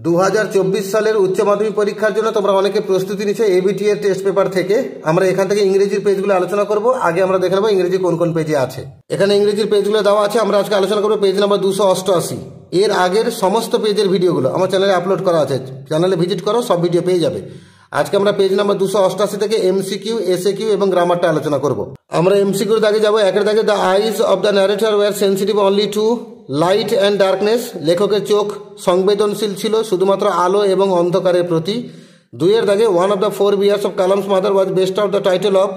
2024 সালের উচ্চ মাধ্যমিক পরীক্ষার জন্য তোমরা অনেকে প্রস্তুতি নিচ্ছ এবিটি এর টেস্ট পেপার থেকে। আমরা এখান থেকে ইংরেজির পেজগুলো আলোচনা করব। আগে আমরা দেখে নেব ইংরেজি কোন কোন পেজে আছে। এখানে ইংরেজির পেজগুলো দেওয়া আছে। আমরা আজকে আলোচনা করব পেজ নাম্বার 288। এর আগের সমস্ত পেজের ভিডিওগুলো আমার চ্যানেলে আপলোড করা আছে, চ্যানেলে ভিজিট করো, সব ভিডিও পেয়ে যাবে। আজকে আমরা পেজ নাম্বার 288 থেকে এমসিকিউ, এসএকিউ এবং গ্রামারটা আলোচনা করব। আমরা এমসিকিউর দাগে যাব। একের দাগে the eyes of the narrator were sensitive only to light and darkness. লেখকের চোখ সংবেদনশীল ছিল শুধুমাত্র আলো এবং অন্ধকারের প্রতি। দুইয়ের দাগে one of the 4 bears of Kalam's mother was best of the title of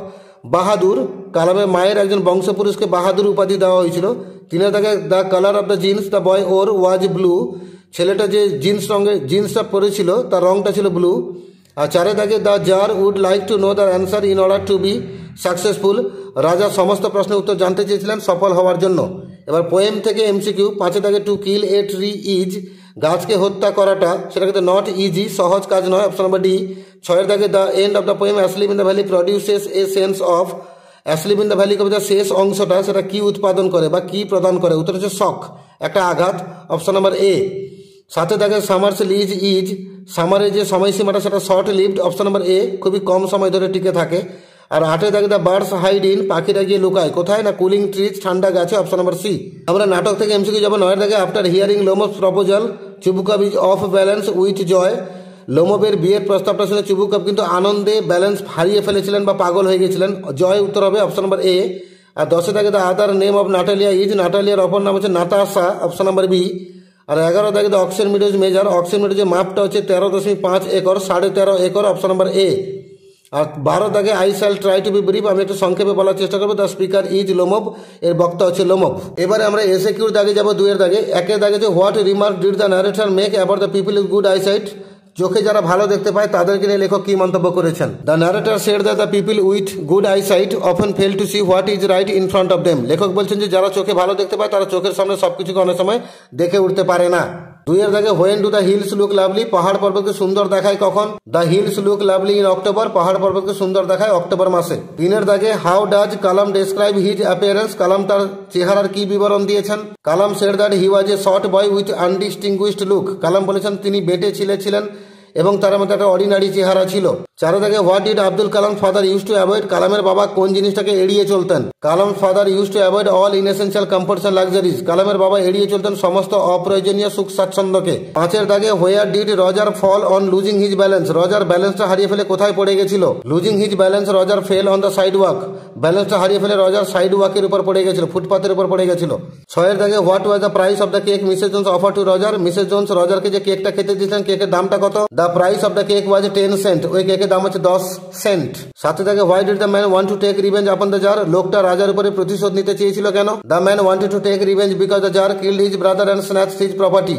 Bahadur. কালামের মায়ের একজন বংশপুরুষকে বাহাদুর উপাধি দেওয়া হয়েছিল। তিনের দাগে the colour of the jeans the boy or was blue. ছেলেটা যে জিন্সটা পরেছিল তার রংটা ছিল ব্লু। আর চারের দাগে the tsar would like to know the answer in order to be successful. রাজা সমস্ত প্রশ্নের উত্তর জানতে চেয়েছিলেন সফল হওয়ার জন্য। এবার পোয়েম থেকে এমসিকিউ। পাঁচের দাগে to kill a tree is, গাছকে হত্যা করাটা সেটা কিন্তু নট ইজি, সহজ কাজ নয়, অপশন নাম্বার ডি। ছয়ের দাগে the end of the poem asleep in the valley produces a sense of. Asleep in the valley কবিতার শেষ অংশটা সেটা কি উৎপাদন করে বা কি প্রদান করে? উত্তর হচ্ছে শক, একটা আঘাত, অপশন নাম্বার এ। সাথে দাগে সামার্স লিজ ইজ, সামারের যে সময়সীমাটা সেটা শর্ট লিভড, অপশন নাম্বার এ, খুবই কম সময় ধরে টিকে থাকে। আর আটে দাগে দ্য বার্ডস হাইড ইন, পাখিরা গিয়ে লুকায় কোথায়? না কুলিং ট্রিজ, ঠান্ডা গাছে, অপশন নাম্বার সি। আমরা নাটক থেকে এমসিকিউ যাবো। নয়ের দাগে after hearing Lomov's proposal Chubukov is off balance with joy. লোমবের বিয়ের প্রস্তাবটা শুনে চুবুকাব কিন্তু আনন্দে ব্যালেন্স হারিয়ে ফেলেছিলেন বা পাগল হয়ে গেছিলেন। জয় উত্তর হবে, অপশন নাম্বার এ। আর 10 দাগে the other name of Natalia is, নাটালিয়ার অপর নাম হচ্ছে নাতাশা, অপশন নাম্বার বি। আর 11 দাগে the oxygen meadows measure, oxygen মিডোজের মাপটা হচ্ছে 13.5 acre, 13.5 acre, option number A. আর 12 দাগে I shall try to be brief, আমি একটু সংক্ষেপে বলার চেষ্টা করবো। দ্য স্পিকার ইজ লোমব, এর বক্তা হচ্ছে লোমব। এবারে আমরা এসএকিউর দাগে যাবো। 2 দাগে। একের দাগে যে what remark did the narrator make about the people with good eyesight, চোখে যারা ভালো দেখতে পায় তাদেরকে নিয়ে লেখক কি মন্তব্য করেছেন? The narrator said that the people with good eyesight often fail to see what is right in front of them. লেখক বলছেন যে যারা চোখে ভালো দেখতে পায় তারা চোখের সামনে সবকিছুকে অনেক সময় দেখে উঠতে পারে না। 2 দাগে when do the hills look lovely, পাহাড় পর্বতকে সুন্দর দেখায় কখন? The hills look lovely in October, পাহাড় পর্বতকে সুন্দর দেখায় অক্টোবর মাসে। 3 দাগে how does Kalam describe his appearance, Kalam তার চেহারার কি বিবরণ দিয়েছেন? Kalam said that he was a short boy with undistinguished look, Kalam বলেছেন তিনি বেটে ছিলে ছিলেন এবং তার মধ্যে একটা অর্ডিনারি চেহারা ছিল। 4 দাগে what did Abdul Kalam father use to avoid, কালামের বাবা কোন জিনিসটাকে এড়িয়ে চলতেন? Kalam father use to avoid all inessential comforts and luxuries, কালামের বাবা এড়িয়ে চলতেন সমস্ত অপ্রয়োজনীয় সুখ স্বাচ্ছন্দ্যকে। 5 দাগে where did Roger fall on losing his balance, Roger ব্যালেন্সটা হারিয়ে ফেলে কোথায় পড়ে গেছিল? Losing his balance Roger fell on the sidewalk, ব্যালেন্সটা হারিয়ে ফেলে রজার সাইড ওয়াকের উপর পড়ে গেছিল, ফুটপাথের উপর পড়ে গেছিল। 6 দাগে what was the price of the cake Mrs Jones offer to Roger, Mrs Jones রজারকে যে কেকটা খেতে দিয়েছিলেন কেকের দামটা কত? The price of the cake was 10 cent, ওই কেকের দাম হচ্ছে 10 সেন্ট। 7 দাগে why did the man want to take revenge upon the tsar, লোকটা রাজার উপরে প্রতিশোধ নিতে চেয়েছিল কেন? The man wanted to take revenge because the tsar killed his brother and snatched his property,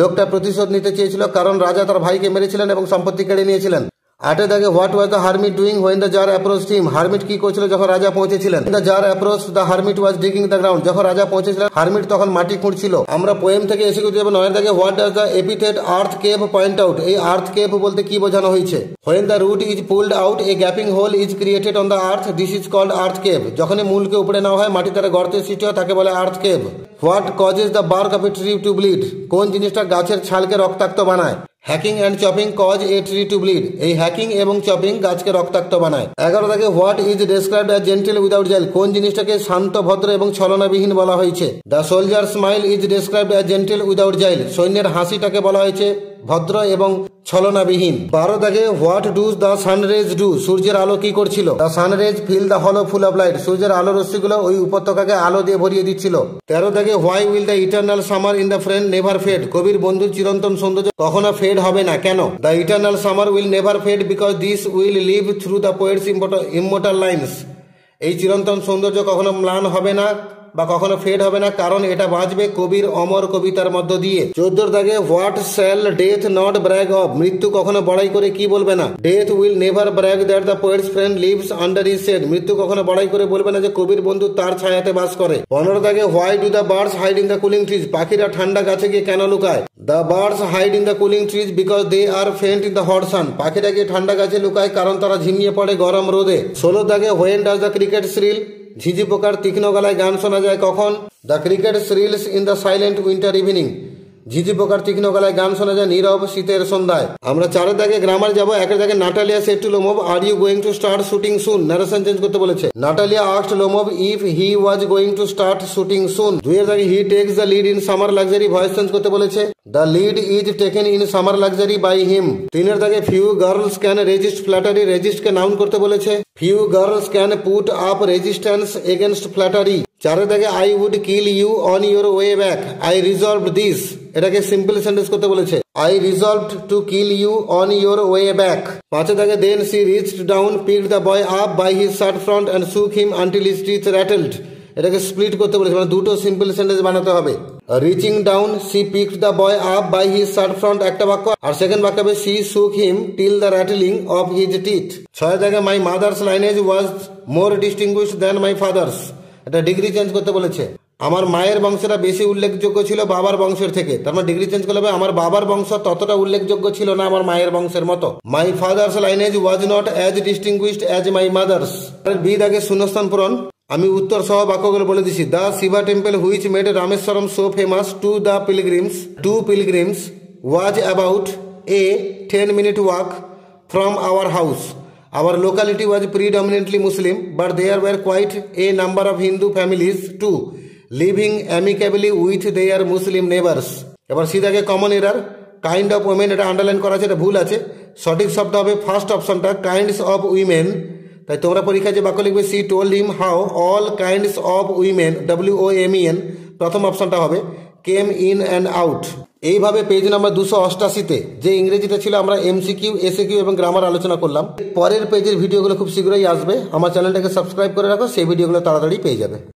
লোকটা প্রতিশোধ নিতে চেয়েছিল কারণ রাজা তার ভাইকে মেরেছিলেন এবং সম্পত্তি কেড়ে নিয়েছিলেন। 8 দাগে what was the hermit doing when the tsar approached him, hermit কি করছিল যখন রাজা পৌঁছেছিলেন? The tsar approached the hermit was digging the ground, যখন রাজা পৌঁছেছিলেন হারমিট তখন মাটি খুঁড়ছিল। আমরা পোয়েম থেকে এসে করতে যাবো। 9 দাগে what does the epithet earth cave point out, এই আর্থ কেভ বলতে কি বোঝানো হয়েছে? When the root is pulled out a gaping hole is created on the earth, this is called earth cave, যখনই মূলকে উপড়ে নেওয়া হয় মাটি তারা গর্তের সৃষ্টি হয় তাকে বলে earth cave. What causes the bark of a tree to bleed, কোন জিনিসটা গাছের ছালকে রক্তাক্ত বানায়? Hacking and chopping cause a tree to bleed, এই হ্যাকিং এবং চপিং গাছকে রক্তাক্ত বানায়। 11 দাগে what is described as gentle without guile, কোন জিনিসটাকে শান্ত ভদ্র এবং ছলনাবিহীন বলা হয়েছে? The soldier smile is described as gentle without guile, সৈন্যের হাসিটাকে বলা হয়েছে ভদ্র এবং ছলনাবিহীন। 12 দাগে what dos the sun rays do, সূর্যের আলো কি করছিল? দ্য সানরেজ ফিল দ্য হলো ফুল অফ লাইট, সূর্যের আলো রশ্মিগুলো ওই উপত্যকাকে আলো দিয়ে ভরিয়ে দিচ্ছিল। 13 দাগে why will the eternal summer in the friend never fade, কবির বন্ধুর চিরন্তন সৌন্দর্য কখনো ফেড হবে না কেন? The eternal summer will never fade because this will live through the poets immortal lines, এই চিরন্তন সৌন্দর্য কখনো ম্লান হবে না বা কখনো ফেড হবে না কারণ এটা বাঁচবে কবির অমর কবিতার মধ্য দিয়ে। 14 দাগে what shall death not brag of, মৃত্যু কখনো বড়াই করে কি বলবে না? Death will never brag that the poet's friend lives under his shade, মৃত্যু কখনো বড়াই করে বলবে না যে কবির বন্ধু তার ছায়াতে বাস করে। 15 দাগে why do the birds hide in the cooling trees, পাখিরা ঠান্ডা গাছে গিয়ে কেন লুকায়? The birds hide in the cooling trees because they are faint in the hot sun, পাখিরা গিয়ে ঠান্ডা গাছে লুকায় কারণ তারা ঝিমিয়ে পড়ে গরম রোদে। 16 দাগে when does the cricket shrill, ঝিঝি পোকার তীক্ষ্ণ গলায় গান শোনা যায় কখন? The cricket shrills in the silent winter evening, ঝিঝি পোকার তীক্ষ্ণ গলায় গান শোনা যায় নীরব শীতের সন্ধ্যায়। আমরা 4 দাগে গ্রামার যাবো। 1 দাগে Natalia said to Lomov, are you going to start shooting soon? Narration change করতে বলেছে। Natalia asked Lomov if he was going to start shooting soon. 2 দাগে he takes the lead in summer luxury, voice change করতে বলেছে। The lead is taken in summer luxury by him. 3 দাগে few girls can resist flattery, resist কে noun করতে বলেছে। Few girls can put up resistance against flattery. 4 দাগে I would kill you on your way back, I resolved this, এটাকে simple sentence করতে বলেছে। I resolved to kill you on your way back. 5 দাগে then she reached down picked the boy up by his shirt front and shook him until his teeth rattled, এটাকে split করতে বলেছে, মানে দুটো simple sentence বানাতে হবে। Reaching down she picked the boy up by his shirt front একটা বাক্য, আর সেকেন্ড বাক্য হবে she shook him till the rattling of his teeth. 6 দাগে my mother's lineage was more distinguished than my father's, এটা degree change করতে বলেছে। আমার মায়ের বংশটা বেশি উল্লেখযোগ্য ছিল বাবার বংশের থেকে, তার মানে ডিগ্রি চেঞ্জ করলে হবে আমার বাবার বংশ ততটা উল্লেখযোগ্য ছিল না আমার মায়ের বংশের মতো। My father's lineage was not as distinguished as my mother's. B দাগে শূন্যস্থান পূরণ। আমি উত্তর সহ বাক্যগুলো বলে দিচ্ছি। The Shiva temple which made Rameswaram so famous to the pilgrims was about a 10-minute walk from our house. Our locality was predominantly Muslim, but there were quite a number of Hindu families too, living amicably with their Muslim neighbors. এবার সিধাকে common error, kind of women, এটা underline করা আছে, এটা ভুল আছে। সঠিক শব্দ হবে ফার্স্ট অপশনটা, কাইন্ডস অফ উইমেন। তাই তোমরা পরীক্ষায় যে বাক্য লিখবে she told him how all kinds of women, WOMEN, প্রথম অপশনটা হবে কেম ইন অ্যান্ড আউট। এইভাবে পেজ নাম্বার 288-তে যে ইংরেজিটা ছিল আমরা MCQ, SAQ এবং গ্রামার আলোচনা করলাম। পরের পেজের ভিডিওগুলো খুব শীঘ্রই আসবে। আমার চ্যানেলটাকে সাবস্ক্রাইব করে রাখো, সেই ভিডিওগুলো তাড়াতাড়ি পেয়ে যাবে।